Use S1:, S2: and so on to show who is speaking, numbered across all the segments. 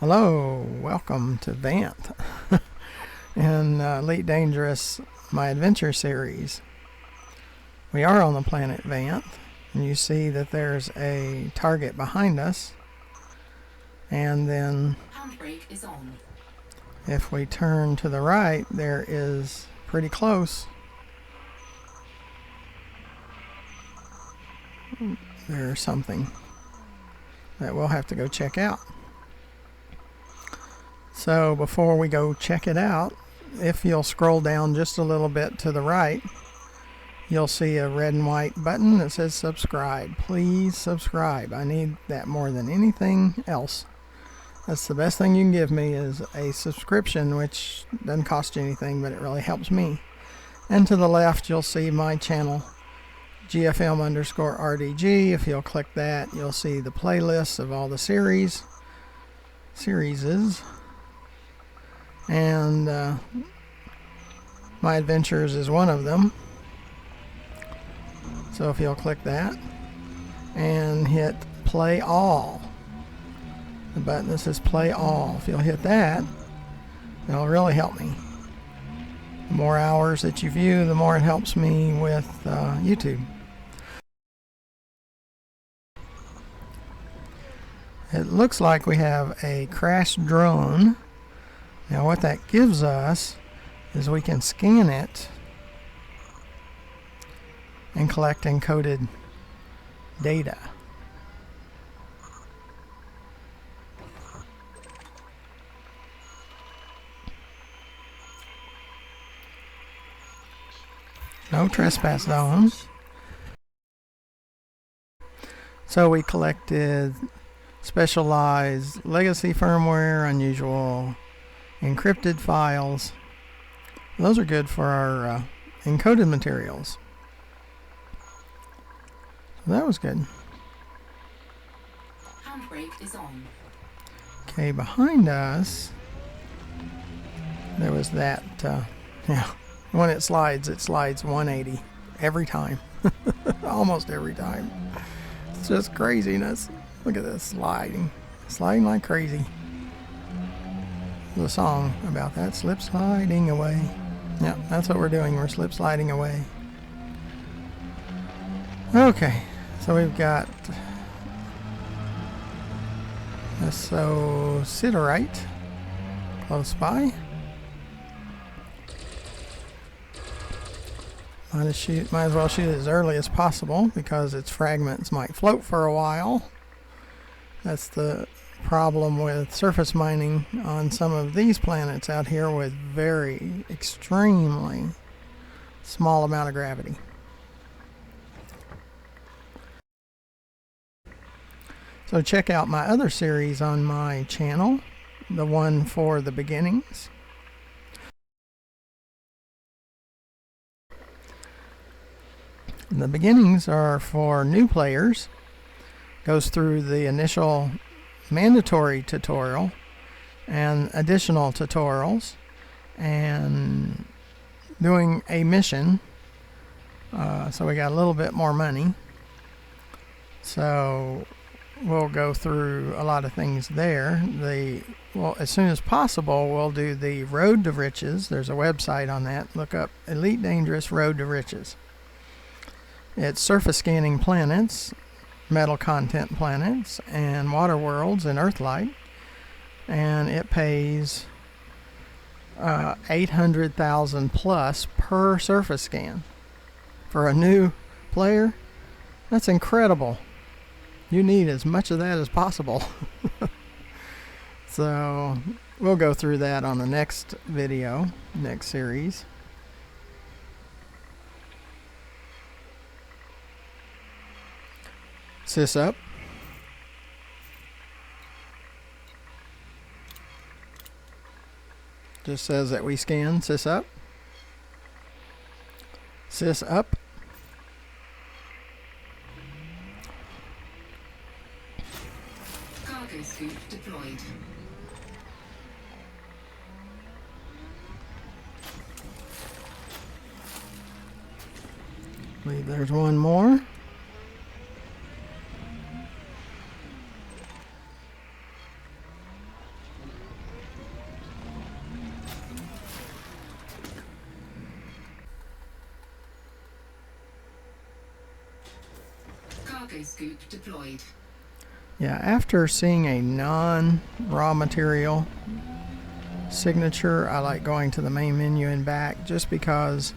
S1: Hello, welcome to Vanth and Elite Dangerous My Adventure series. We are on the planet Vanth, and you see that there's a target behind us, and then
S2: handbrake is on.
S1: If we turn to the right, there is pretty close. There's something that we'll have to go check out. So before we go check it out, if you'll scroll down just a little bit to the right, you'll see a red and white button that says subscribe. Please subscribe. I need that more than anything else. That's the best thing you can give me, is a subscription, which doesn't cost you anything, but it really helps me. And to the left, you'll see my channel, GFM_RDG. If you'll click that, you'll see the playlist of all the series. And My Adventures is one of them. So if you'll click that and hit play all, the button that says play all, if you'll hit that, it'll really help me. The more hours that you view, the more it helps me with YouTube. It looks like we have a crashed drone. Now what that gives us is we can scan it and collect encoded data. No trespass zone. So we collected specialized legacy firmware, unusual encrypted files. Those are good for our encoded materials. So that was good.
S2: Handbrake is on.
S1: Okay, behind us there was that when it slides 180 every time. Almost every time. It's just craziness. Look at this sliding like crazy. The song about that, slip sliding away. Yeah, that's what we're doing. We're slip sliding away. Okay, so we've got a siderite close by. Might as well shoot it as early as possible because its fragments might float for a while. That's the problem with surface mining on some of these planets out here with very extremely small amount of gravity. So check out my other series on my channel, the one for the beginnings. The beginnings are for new players. Goes through the initial mandatory tutorial and additional tutorials and doing a mission. So we got a little bit more money. So we'll go through a lot of things there. As soon as possible, we'll do the Road to Riches. There's a website on that. Look up Elite Dangerous Road to Riches. It's surface scanning planets, metal content planets, and water worlds and Earthlight, and it pays 800,000 plus per surface scan. For a new player, that's incredible. You need as much of that as possible. So we'll go through that on the next video, next series. Sys up. Just says that we scan. Sys up. Sys up.
S2: Cargo scoop deployed.
S1: I believe there's one more.
S2: Cargo scoop deployed.
S1: Yeah, after seeing a non-raw material signature, I like going to the main menu and back, just because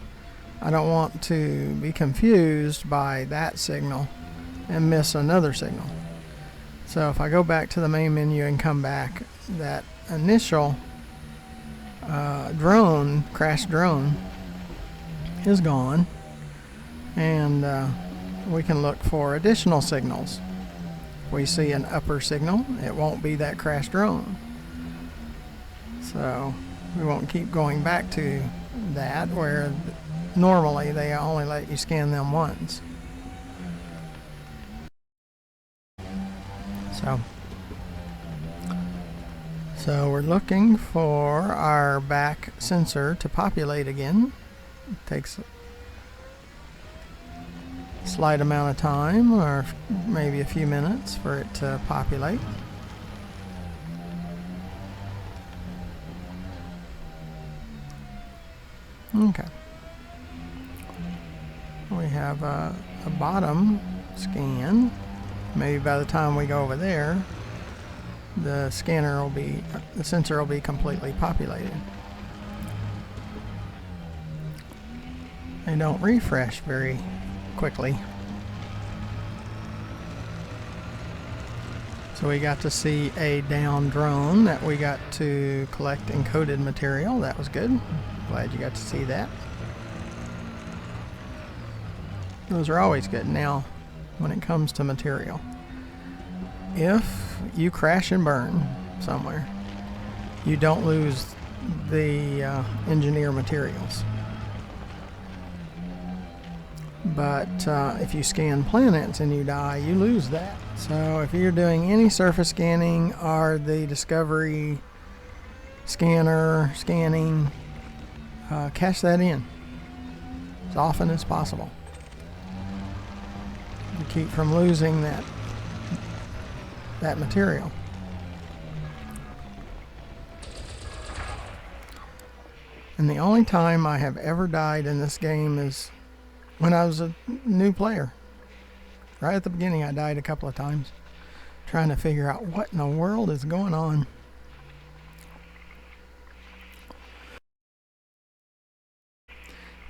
S1: I don't want to be confused by that signal and miss another signal. So if I go back to the main menu and come back, that initial crash drone is gone, and we can look for additional signals. If we see an upper signal, it won't be that crash drone. So we won't keep going back to that, where normally they only let you scan them once. So we're looking for our back sensor to populate again. It takes a slight amount of time, or maybe a few minutes, for it to populate. Okay. We have a bottom scan. Maybe by the time we go over there, the sensor will be completely populated. They don't refresh very quickly. So we got to see a down drone that we got to collect encoded material. That was good. Glad you got to see that. Those are always good. Now, when it comes to material, if you crash and burn somewhere, you don't lose the engineer materials. But if you scan planets and you die, you lose that. So if you're doing any surface scanning or the Discovery scanner scanning, cache that in as often as possible to keep from losing that material. And the only time I have ever died in this game is when I was a new player. Right at the beginning, I died a couple of times trying to figure out what in the world is going on.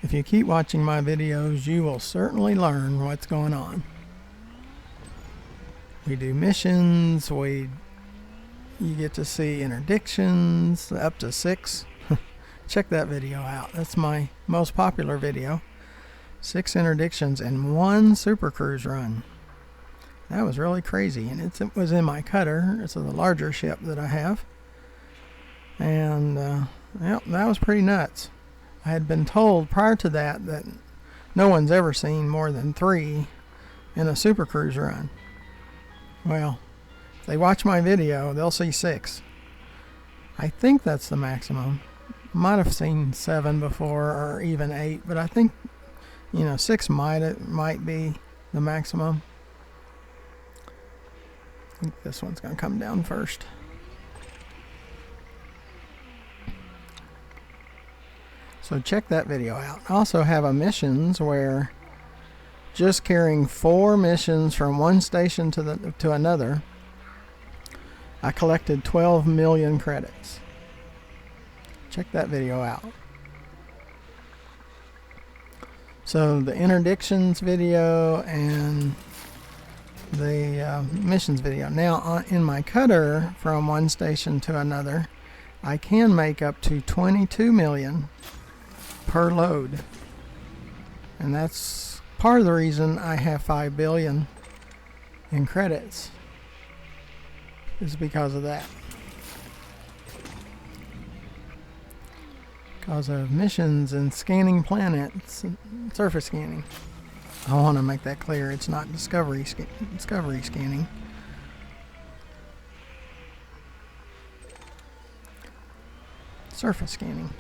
S1: If you keep watching my videos, you will certainly learn what's going on. We do missions, you get to see interdictions, up to 6. Check that video out. That's my most popular video. 6 interdictions and 1 super cruise run. That was really crazy, and it was in my cutter. It's a larger ship that I have, and yep, that was pretty nuts. I had been told prior to that no one's ever seen more than 3 in a super cruise run. Well, if they watch my video, they'll see 6. I think that's the maximum. Might have seen 7 before, or even 8, but I think 6 might be the maximum. I think this one's going to come down first. So check that video out. I also have a missions where just carrying 4 missions from one station to another, I collected 12 million credits. Check that video out. So the interdictions video and the missions video. Now in my cutter, from one station to another, I can make up to 22 million per load, and that's part of the reason I have 5 billion in credits, is because of that. Because of missions and scanning planets and surface scanning. I want to make that clear. It's not discovery scanning. Surface scanning.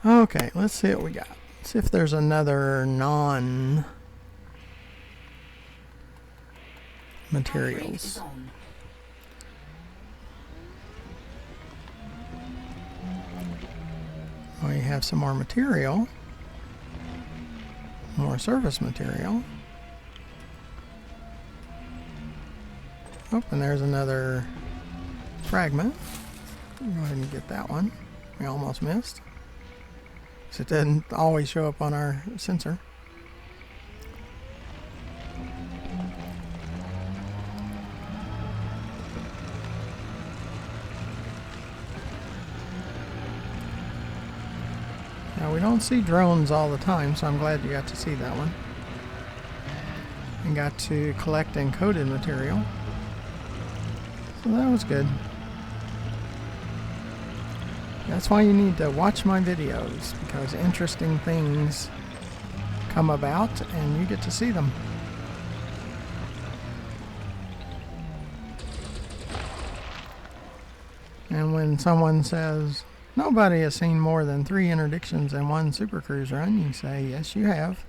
S1: Okay, let's see what we got. See if there's another
S2: Upgrade is
S1: materials.
S2: on.
S1: We have some more material. More surface material. Oh, and there's another fragment. Go ahead and get that one. We almost missed. So it doesn't always show up on our sensor. Now we don't see drones all the time, so I'm glad you got to see that one. And got to collect encoded material. So that was good. That's why you need to watch my videos, because interesting things come about and you get to see them. And when someone says, nobody has seen more than 3 interdictions in one Super Cruise run, you say, yes you have.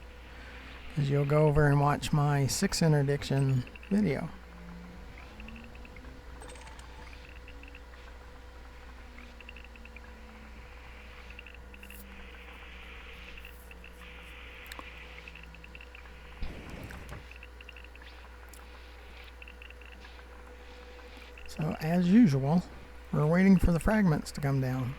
S1: Because you'll go over and watch my 6 interdiction video. So as usual, we're waiting for the fragments to come down.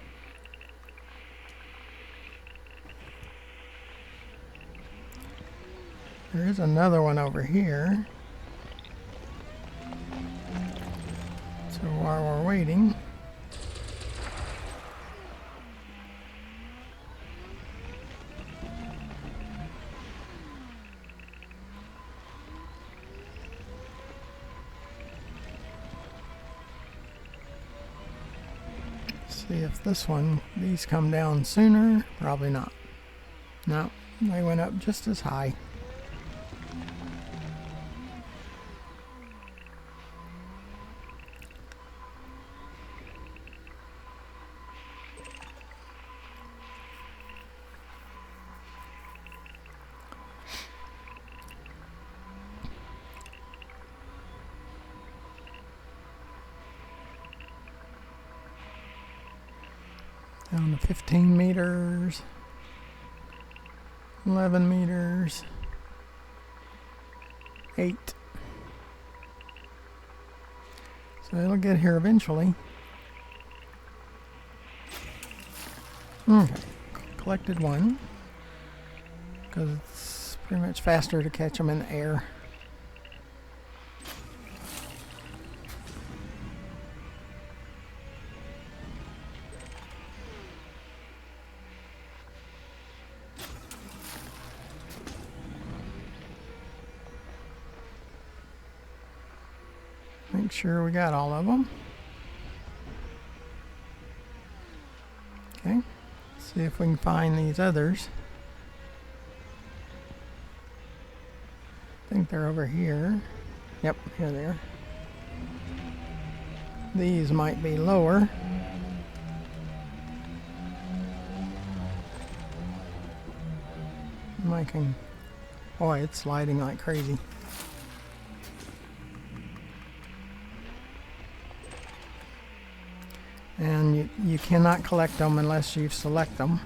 S1: There is another one over here. So while we're waiting, see if these come down sooner. Probably not. No, they went up just as high. Down to 15 meters, 11 meters, 8. So it'll get here eventually. Okay, collected one, because it's pretty much faster to catch them in the air. Make sure we got all of them. Okay, see if we can find these others. I think they're over here. Yep, here they are. These might be lower. Boy, it's sliding like crazy. And you cannot collect them unless you select them.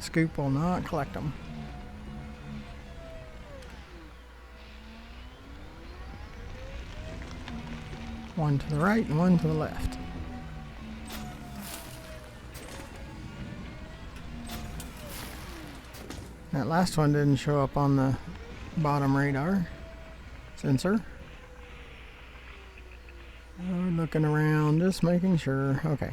S1: Scoop will not collect them. One to the right and one to the left. That last one didn't show up on the bottom radar sensor. We're looking around, just making sure. Okay.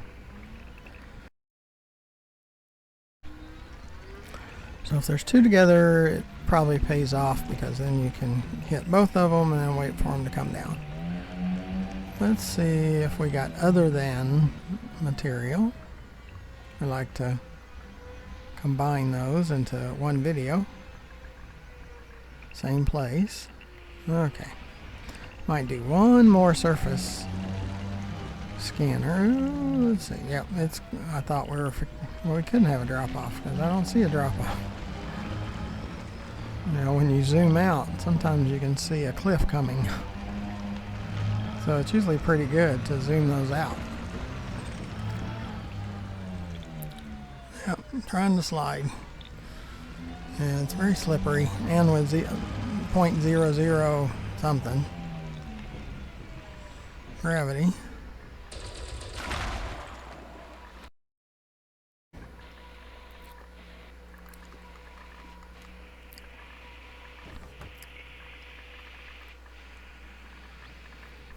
S1: So if there's 2 together, it probably pays off, because then you can hit both of them and then wait for them to come down. Let's see if we got other than material. I like to combine those into one video. Same place. Okay. Might do one more surface scanner. Ooh, let's see. Yep, it's. I thought we couldn't have a drop off because I don't see a drop off. You know, when you zoom out, sometimes you can see a cliff coming. So it's usually pretty good to zoom those out. Yep, I'm trying to slide. And it's very slippery, and with 0.00 something gravity.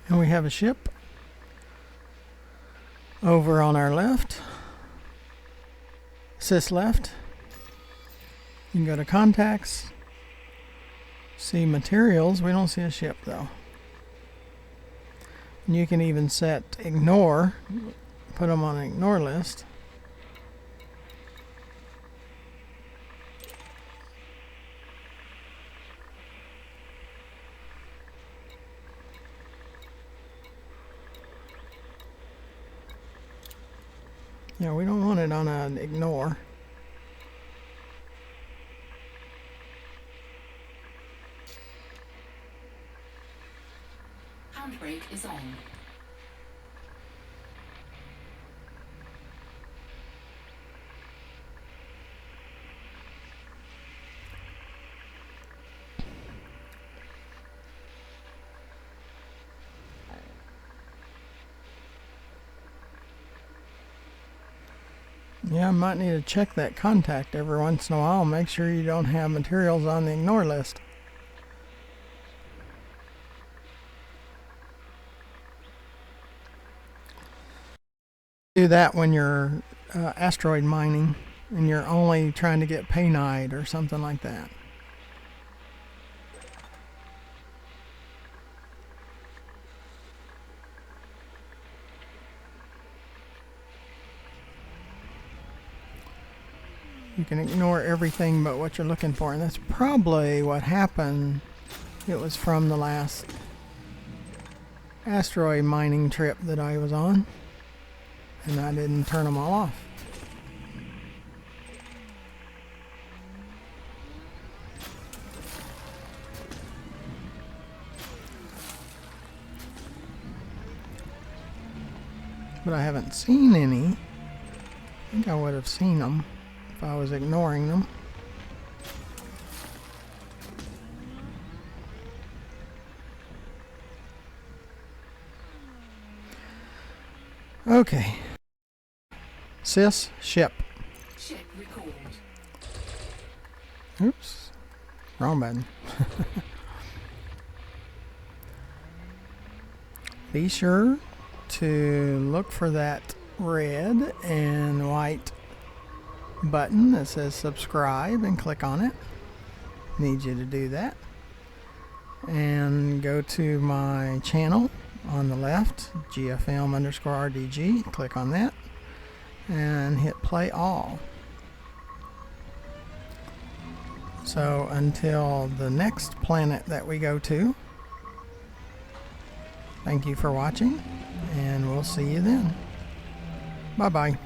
S1: And we have a ship over on our left, sys left. You can go to contacts, see materials. We don't see a ship though. And you can even set ignore, put them on an ignore list. Yeah, we don't want it on an ignore.
S3: Handbrake is on.
S1: Yeah, I might need to check that contact every once in a while. Make sure you don't have materials on the ignore list. Do that when you're asteroid mining and you're only trying to get painite or something like that. You can ignore everything but what you're looking for, and that's probably what happened. It was from the last asteroid mining trip that I was on, and I didn't turn them all off. But I haven't seen any. I think I would have seen them if I was ignoring them. Okay. Sys, ship.
S3: Ship recalled.
S1: Oops. Wrong button. Be sure to look for that red and white button that says subscribe and click on it. Need you to do that. And go to my channel on the left, GFM_RDG. Click on that and hit play all. So until the next planet that we go to, thank you for watching, and we'll see you then. Bye bye.